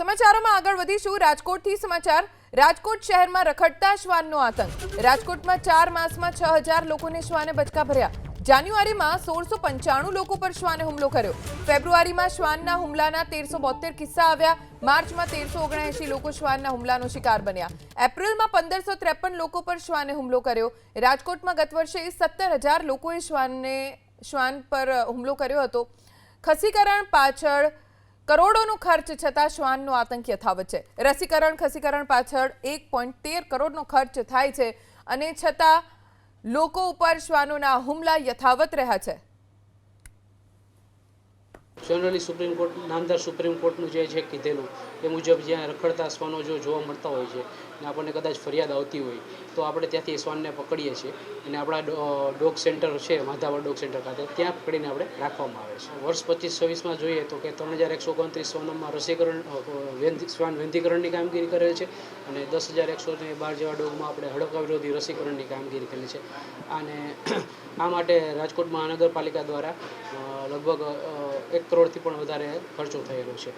સમાચારોમાં આગળ વધીશું। રાજકોટથી સમાચાર। રાજકોટ શહેરમાં રખડતા શ્વાનનો આતંક। રાજકોટમાં 4 માસમાં 6000 લોકોને શ્વાને બચકા ભર્યા। જાન્યુઆરીમાં 1695 લોકો પર શ્વાને હુમલો કર્યો। ફેબ્રુઆરીમાં શ્વાનના હુમલાના 1372 કિસ્સા આવ્યા। માર્ચમાં 1379 લોકો શ્વાનના હુમલાનો શિકાર બન્યા। એપ્રિલમાં 1553 લોકો પર શ્વાને હુમલો કર્યો। રાજકોટમાં ગત વર્ષે 17000 લોકોએ શ્વાન પર હુમલો કર્યો હતો। ખસીકરણ પાછળ કરોડોનો ખર્ચ છતાં શ્વાનનો આતંક યથાવત છે। રસીકરણ ખસીકરણ પાછળ 1.13 કરોડનો ખર્ચ થાય છે અને છતાં લોકો ઉપર શ્વાનોના હુમલા યથાવત રહ્યા છે। जनरली सुप्रीम कोर्ट नामदार सुप्रीम कोर्टનું જે છે કીધેલું એ મુજબ જ્યાં રખડતા શ્વાનો જો જોવા મળતા હોય છે ને આપણને કદાચ ફરિયાદ આવતી હોય તો આપણે ત્યાંથી શ્વાનને પકડીએ છીએ અને આપણા ડોગ સેન્ટર છે માધાવર ડોગ સેન્ટર ખાતે ત્યાં પકડીને આપણે રાખવામાં આવે છે। વર્ષ 25-26માં જોઈએ તો કે 3129 શ્વાનોમાં રસીકરણ શ્વાન વેંધીકરણની કામગીરી કરેલ છે અને 10112 જેવા ડોગમાં આપણે હડકવા વિરોધી રસીકરણની કામગીરી કરેલી છે। અને આ માટે રાજકોટ મહાનગરપાલિકા દ્વારા લગભગ 1 કરોડથી પણ વધારે ખર્ચો થયેલો છે।